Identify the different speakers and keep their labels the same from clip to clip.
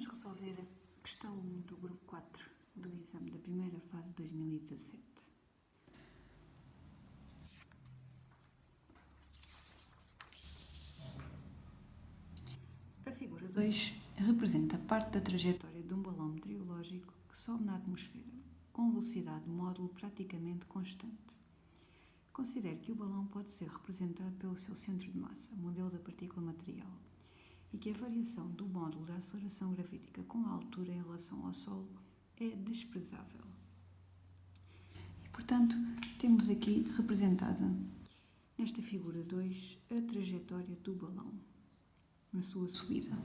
Speaker 1: Vamos resolver a questão 1 do grupo 4 do exame da primeira fase de 2017. A figura 2 representa parte da trajetória de um balão meteorológico que sobe na atmosfera, com velocidade módulo praticamente constante. Considere que o balão pode ser representado pelo seu centro de massa, modelo da partícula material, e que a variação do módulo da aceleração gravítica com a altura em relação ao Sol é desprezável. E, portanto, temos aqui representada, nesta figura 2, a trajetória do balão, na sua subida.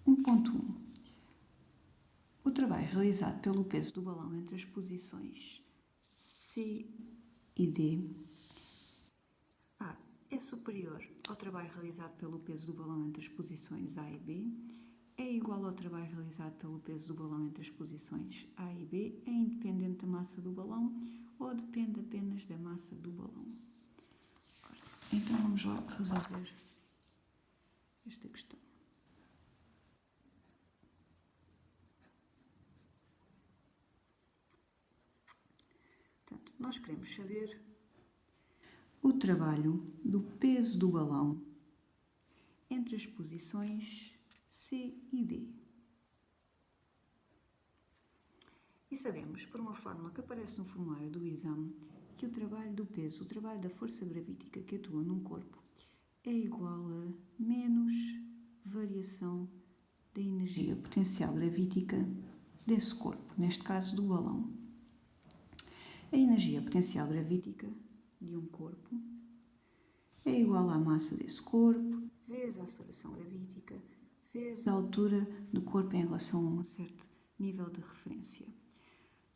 Speaker 1: 1.1. O trabalho realizado pelo peso do balão entre as posições C e D é superior ao trabalho realizado pelo peso do balão entre as posições A e B, é igual ao trabalho realizado pelo peso do balão entre as posições A e B, é independente da massa do balão ou depende apenas da massa do balão. Ora, então vamos lá resolver esta questão. Portanto, nós queremos saber o trabalho do peso do balão entre as posições C e D. E sabemos, por uma fórmula que aparece no formulário do exame, que o trabalho do peso, o trabalho da força gravítica que atua num corpo, é igual a menos variação da energia potencial gravítica desse corpo, neste caso do balão. A energia potencial gravítica de um corpo é igual à massa desse corpo, vezes a aceleração gravítica, vezes a altura do corpo em relação a um certo nível de referência.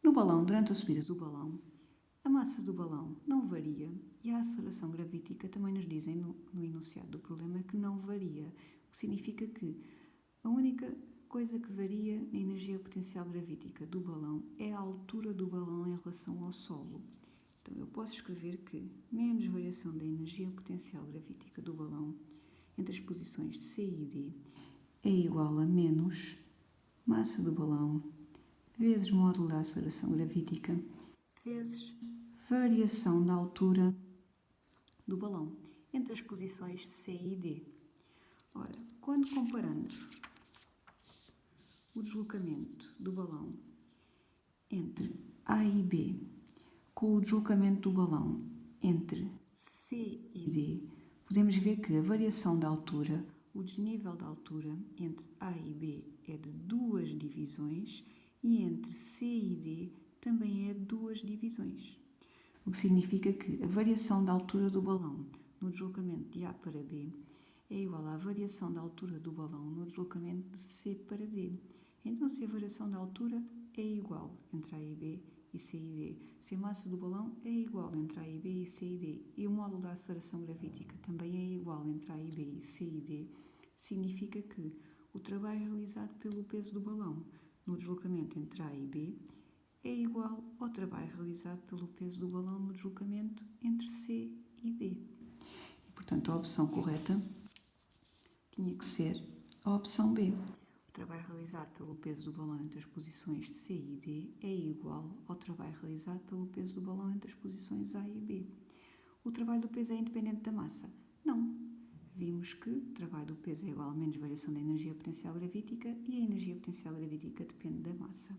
Speaker 1: No balão, durante a subida do balão, a massa do balão não varia e a aceleração gravítica também nos dizem no enunciado do problema que não varia, o que significa que a única coisa que varia na energia potencial gravítica do balão é a altura do balão em relação ao solo. Então, eu posso escrever que menos variação da energia potencial gravítica do balão entre as posições C e D é igual a menos massa do balão vezes módulo da aceleração gravítica vezes variação da altura do balão entre as posições C e D. Ora, quando comparamos o deslocamento do balão entre A e B com o deslocamento do balão entre C e D, podemos ver que a variação da altura, o desnível da altura entre A e B é de 2 divisões e entre C e D também é 2 divisões. O que significa que a variação da altura do balão no deslocamento de A para B é igual à variação da altura do balão no deslocamento de C para D. Então, se a variação da altura é igual entre A e B e C e D, se a massa do balão é igual entre A e B e C e D, e o módulo da aceleração gravítica também é igual entre A e B e C e D, significa que o trabalho realizado pelo peso do balão no deslocamento entre A e B é igual ao trabalho realizado pelo peso do balão no deslocamento entre C e D. E, portanto, a opção correta tinha que ser a opção B. O trabalho realizado pelo peso do balão entre as posições C e D é igual ao trabalho realizado pelo peso do balão entre as posições A e B. O trabalho do peso é independente da massa? Não. Vimos que o trabalho do peso é igual a menos variação da energia potencial gravítica e a energia potencial gravítica depende da massa.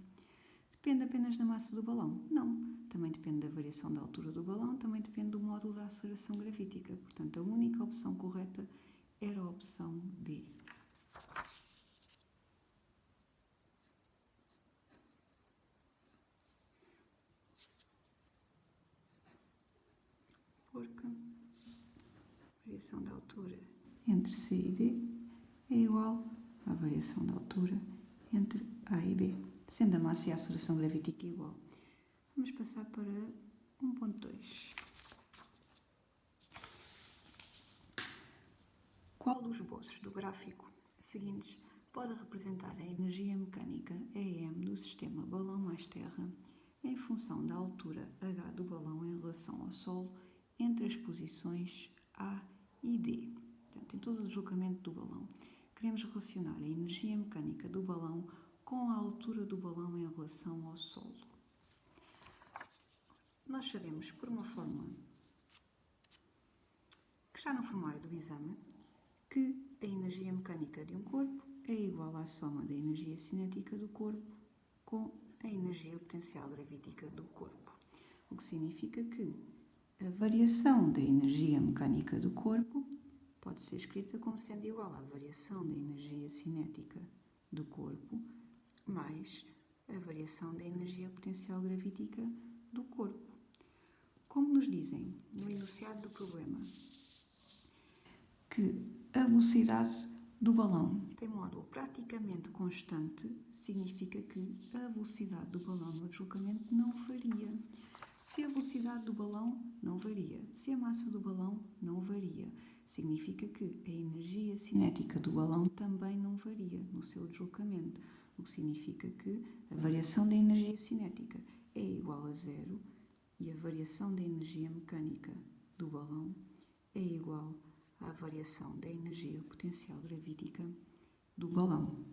Speaker 1: Depende apenas da massa do balão? Não. Também depende da variação da altura do balão, também depende do módulo da aceleração gravítica. Portanto, a única opção correta era a opção B. Porque a variação da altura entre C e D é igual à variação da altura entre A e B, sendo a massa e a aceleração gravítica igual. Vamos passar para 1.2. Qual dos esboços do gráfico seguintes pode representar a energia mecânica EM do sistema balão mais terra em função da altura h do balão em relação ao Sol entre as posições A e D? Portanto, em todo o deslocamento do balão, queremos relacionar a energia mecânica do balão com a altura do balão em relação ao solo. Nós sabemos, por uma fórmula que está no formulário do exame, que a energia mecânica de um corpo é igual à soma da energia cinética do corpo com a energia potencial gravítica do corpo. O que significa que a variação da energia mecânica do corpo pode ser escrita como sendo igual à variação da energia cinética do corpo mais a variação da energia potencial gravítica do corpo. Como nos dizem no enunciado do problema que a velocidade do balão tem módulo praticamente constante, significa que a velocidade do balão no deslocamento não varia. Se a velocidade do balão não varia, se a massa do balão não varia, significa que a energia cinética do balão também não varia no seu deslocamento, o que significa que a variação da energia cinética é igual a zero e a variação da energia mecânica do balão é igual à variação da energia potencial gravítica do balão.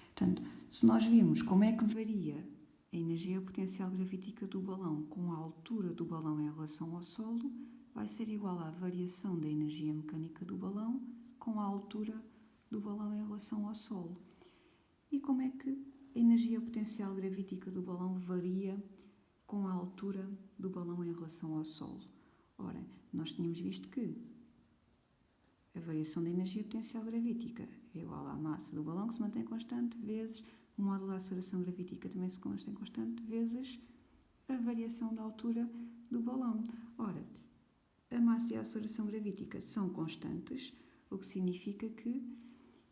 Speaker 1: Portanto, se nós virmos como é que varia a energia potencial gravítica do balão com a altura do balão em relação ao solo, vai ser igual à variação da energia mecânica do balão com a altura do balão em relação ao solo. E como é que a energia potencial gravítica do balão varia com a altura do balão em relação ao solo? Ora, nós tínhamos visto que a variação da energia potencial gravítica é igual à massa do balão, que se mantém constante, vezes o módulo da aceleração gravítica também se mantém constante, vezes a variação da altura do balão. Ora, a massa e a aceleração gravítica são constantes, o que significa que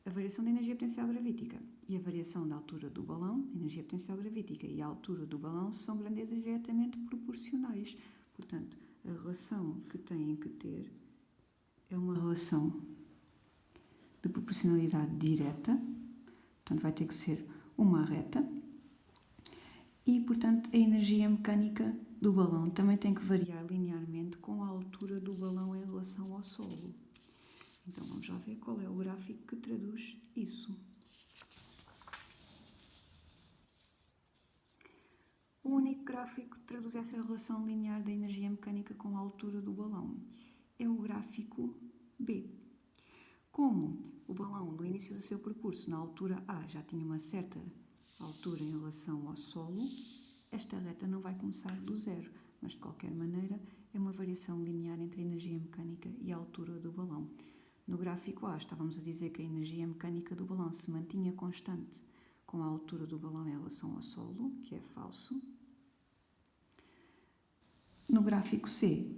Speaker 1: a variação da energia potencial gravítica e a variação da altura do balão, a energia potencial gravítica e a altura do balão, são grandezas diretamente proporcionais. Portanto, a relação que têm que ter é uma relação de proporcionalidade direta, portanto vai ter que ser uma reta, e portanto a energia mecânica do balão também tem que variar linearmente com a altura do balão em relação ao solo. Então vamos já ver qual é o gráfico que traduz isso. O único gráfico que traduz essa relação linear da energia mecânica com a altura do balão é o gráfico B. Como o balão, no início do seu percurso, na altura A, já tinha uma certa altura em relação ao solo, esta reta não vai começar do zero, mas de qualquer maneira é uma variação linear entre a energia mecânica e a altura do balão. No gráfico A estávamos a dizer que a energia mecânica do balão se mantinha constante com a altura do balão em relação ao solo, que é falso. No gráfico C,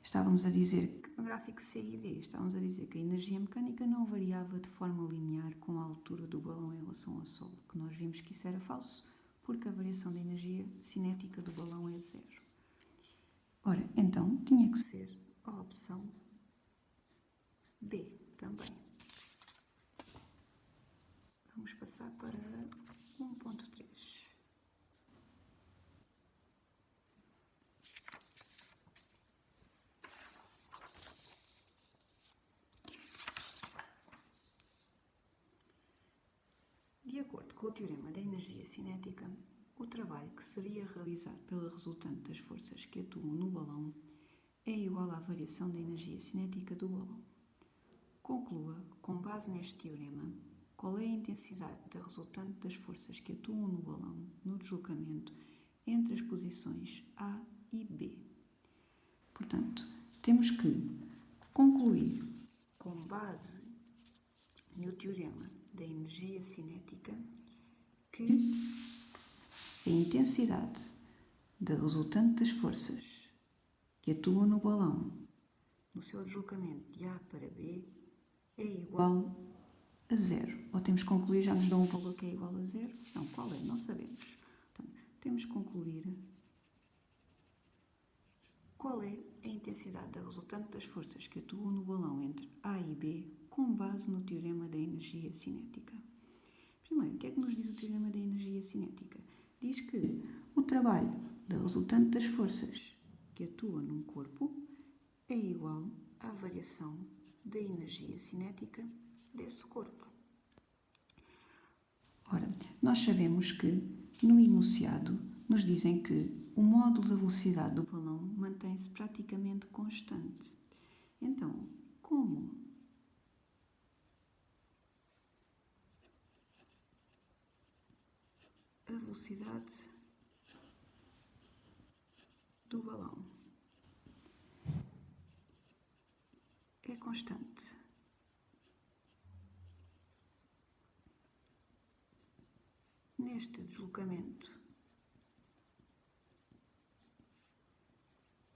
Speaker 1: estávamos a dizer que no gráfico C e D estávamos a dizer que a energia mecânica não variava de forma linear com a altura do balão em relação ao solo, que nós vimos que isso era falso, porque a variação da energia cinética do balão é zero. Ora, então, tinha que ser a opção B também. Vamos passar para 1.3. De acordo com o teorema da energia cinética, o trabalho que seria realizado pela resultante das forças que atuam no balão é igual à variação da energia cinética do balão. Conclua, com base neste teorema, qual é a intensidade da resultante das forças que atuam no balão no deslocamento entre as posições A e B. Portanto, temos que concluir, com base no teorema da energia cinética, que a intensidade da resultante das forças que atuam no balão no seu deslocamento de A para B é igual a zero. Ou temos que concluir, já nos dão um valor que é igual a zero? Não, qual é? Não sabemos. Portanto, temos que concluir qual é a intensidade da resultante das forças que atuam no balão entre A e B com base no teorema da energia cinética. Primeiro, o que é que nos diz o teorema da energia cinética? Diz que o trabalho da resultante das forças que atua num corpo é igual à variação da energia cinética desse corpo. Ora, nós sabemos que no enunciado nos dizem que o módulo da velocidade do balão mantém-se praticamente constante. Então, como a velocidade do balão é constante neste deslocamento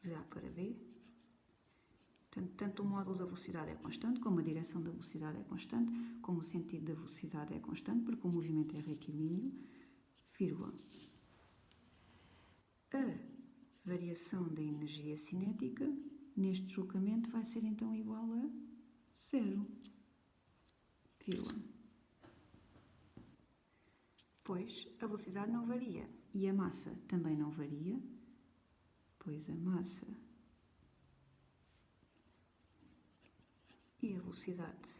Speaker 1: de A para B, tanto o módulo da velocidade é constante, como a direção da velocidade é constante, como o sentido da velocidade é constante, porque o movimento é retilíneo, vírgula. A variação da energia cinética neste deslocamento vai ser então igual a 0, vírgula. Pois a velocidade não varia e a massa também não varia, pois a massa e a velocidade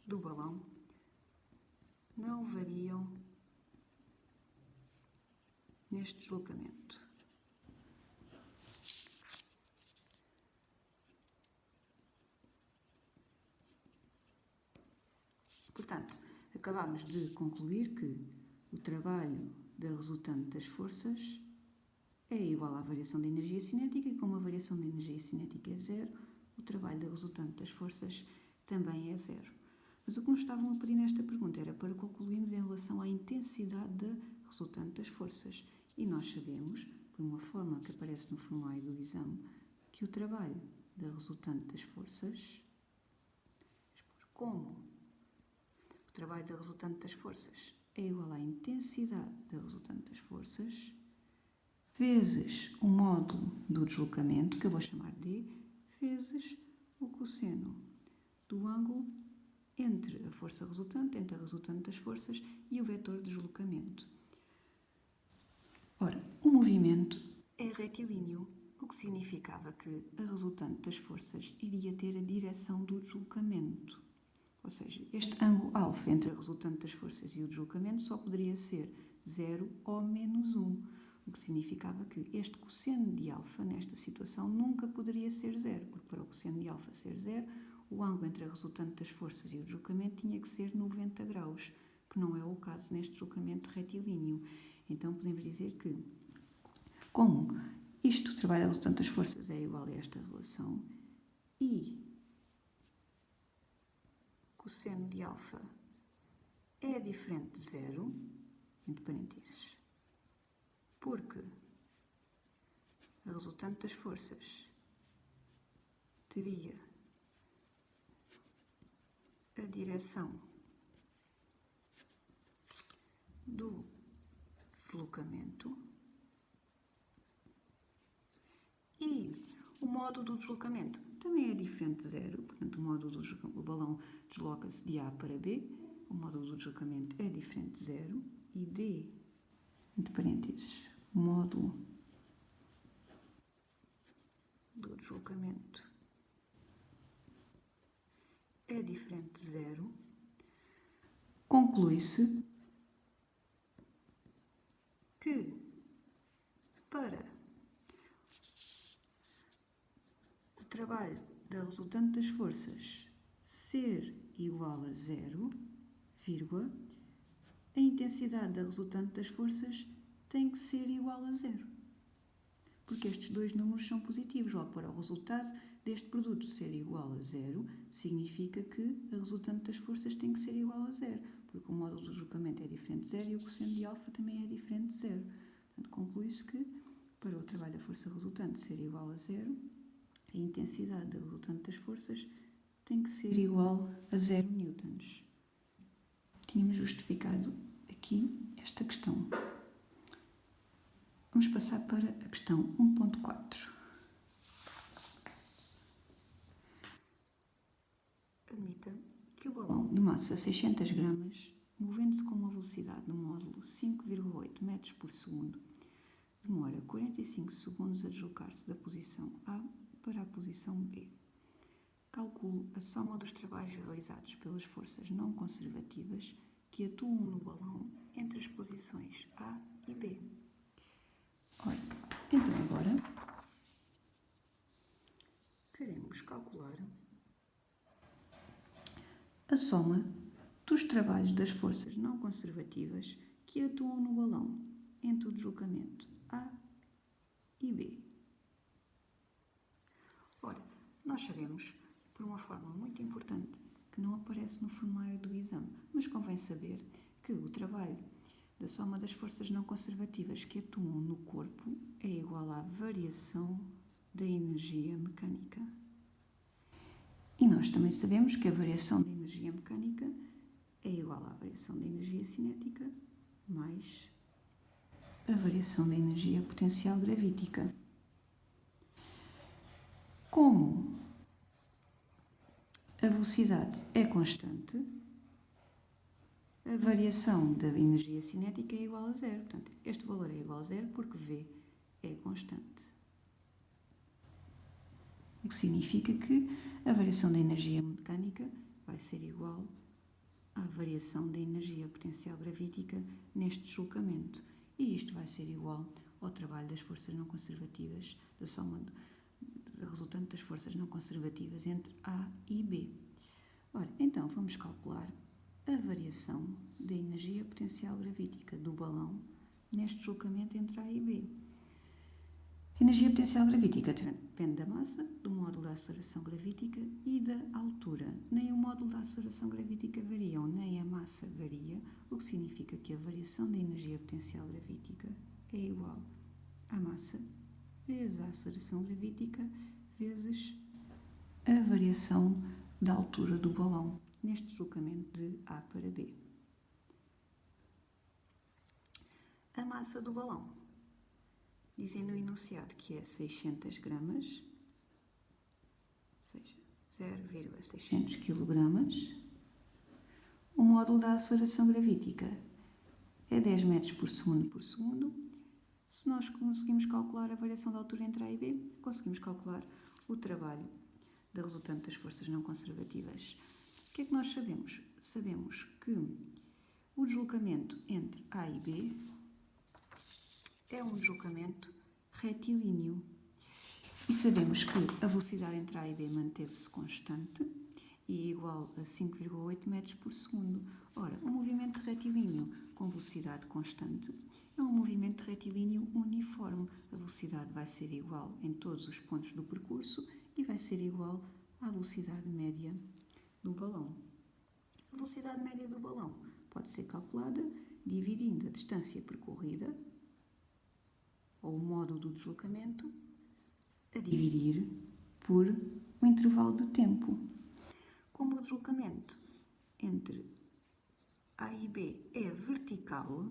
Speaker 1: do balão não variam neste deslocamento. Portanto, acabamos de concluir que o trabalho da resultante das forças é igual à variação da energia cinética e como a variação da energia cinética é 0, o trabalho da resultante das forças também é 0. Mas o que nos estavam a pedir nesta pergunta era para concluirmos em relação à intensidade da resultante das forças. E nós sabemos, por uma fórmula que aparece no formulário do exame, que o trabalho da resultante das forças, como o trabalho da resultante das forças é igual à intensidade da resultante das forças, vezes o módulo do deslocamento, que eu vou chamar D, vezes o cosseno do ângulo entre a força resultante, entre a resultante das forças e o vetor de deslocamento. Ora, o movimento é retilíneo, o que significava que a resultante das forças iria ter a direção do deslocamento. Ou seja, este ângulo alfa entre a resultante das forças e o deslocamento só poderia ser 0 ou menos 1, o que significava que este cosseno de alfa, nesta situação, nunca poderia ser 0, porque para o cosseno de alfa ser 0, o ângulo entre a resultante das forças e o deslocamento tinha que ser 90 graus, que não é o caso neste deslocamento retilíneo. Então podemos dizer que, como isto, o trabalho da resultante das forças é igual a esta relação, e cosseno de alfa é diferente de 0, entre parênteses, porque a resultante das forças teria a direção do deslocamento e o módulo do deslocamento também é diferente de 0, portanto o módulo do deslocamento, o balão desloca-se de A para B, o módulo do deslocamento é diferente de 0 e D, entre parênteses, módulo do deslocamento é diferente de 0, conclui-se que para o trabalho da resultante das forças ser igual a 0, vírgula, a intensidade da resultante das forças tem que ser igual a 0. Porque estes dois números são positivos. Logo, para o resultado deste produto ser igual a 0, significa que a resultante das forças tem que ser igual a 0. Porque o módulo do deslocamento é diferente de 0 e o cosseno de alfa também é diferente de 0. Portanto, conclui-se que, para o trabalho da força resultante ser igual a 0, a intensidade da resultante das forças tem que ser igual a 0 newtons. Tínhamos justificado aqui esta questão. Vamos passar para a questão 1.4. Admita que o balão de massa 600 gramas, movendo-se com uma velocidade no módulo 5,8 metros por segundo, demora 45 segundos a deslocar-se da posição A para a posição B. Calculo a soma dos trabalhos realizados pelas forças não conservativas que atuam no balão entre as posições A e B. Olha, então agora queremos calcular a soma dos trabalhos das forças não conservativas que atuam no balão entre o deslocamento A e B. Ora, nós sabemos, por uma fórmula muito importante, que não aparece no formulário do exame, mas convém saber que o trabalho da soma das forças não conservativas que atuam no corpo é igual à variação da energia mecânica. E nós também sabemos que a variação da energia mecânica é igual à variação da energia cinética mais a variação da energia potencial gravítica. Como a velocidade é constante, a variação da energia cinética é igual a zero. Portanto, este valor é igual a zero porque V é constante. O que significa que a variação da energia mecânica vai ser igual à variação da energia potencial gravítica neste deslocamento. E isto vai ser igual ao trabalho das forças não conservativas, da soma resultante das forças não conservativas entre A e B. Ora, então vamos calcular a variação da energia potencial gravítica do balão neste deslocamento entre A e B. A energia potencial gravítica depende da massa, do módulo da aceleração gravítica e da altura. Nem o módulo da aceleração gravítica variam, nem a massa varia, o que significa que a variação da energia potencial gravítica é igual à massa vezes a aceleração gravítica vezes a variação da altura do balão neste deslocamento de A para B. A massa do balão, dizem no enunciado que é 600 gramas, ou seja, 0,600 kg. O módulo da aceleração gravítica é 10 metros por segundo. Se nós conseguimos calcular a variação da altura entre A e B, conseguimos calcular o trabalho da resultante das forças não conservativas. O que é que nós sabemos? Sabemos que o deslocamento entre A e B é um deslocamento retilíneo. E sabemos que a velocidade entre A e B manteve-se constante e é igual a 5,8 metros por segundo. Ora, um movimento retilíneo com velocidade constante é um movimento retilíneo uniforme. A velocidade vai ser igual em todos os pontos do percurso e vai ser igual à velocidade média do balão. A velocidade média do balão pode ser calculada dividindo a distância percorrida ou o módulo do deslocamento a dividir por o intervalo de tempo. Como o deslocamento entre A e B é vertical,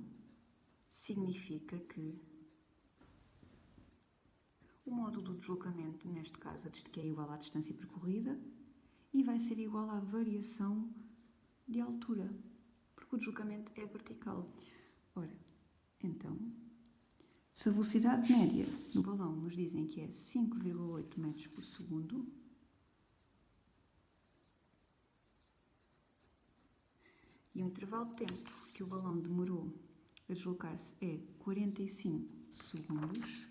Speaker 1: significa que o módulo do deslocamento, neste caso, que é igual à distância percorrida, e vai ser igual à variação de altura, porque o deslocamento é vertical. Ora, então, se a velocidade média do balão nos dizem que é 5,8 metros por segundo, e o intervalo de tempo que o balão demorou a deslocar-se é 45 segundos,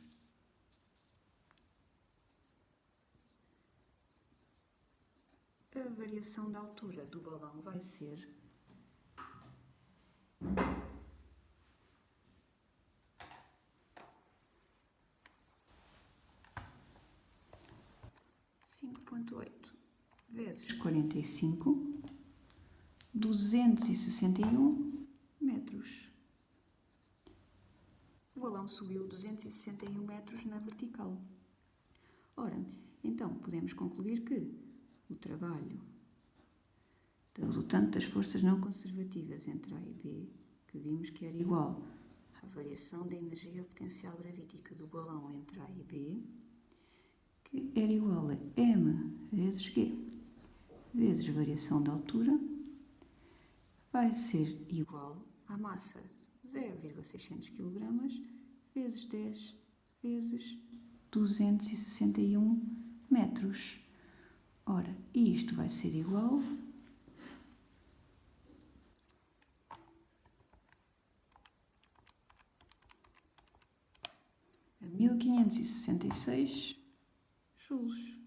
Speaker 1: a variação da altura do balão vai ser 5,8 vezes 45, 261 metros. O balão subiu 261 metros na vertical. Ora, então podemos concluir que o trabalho da resultante das forças não conservativas entre A e B, que vimos que era igual à variação da energia potencial gravítica do balão entre A e B, que era igual a m vezes g vezes variação da altura, vai ser igual à massa 0,600 kg vezes 10 vezes 261 metros. Ora, isto vai ser igual a 1566 joules.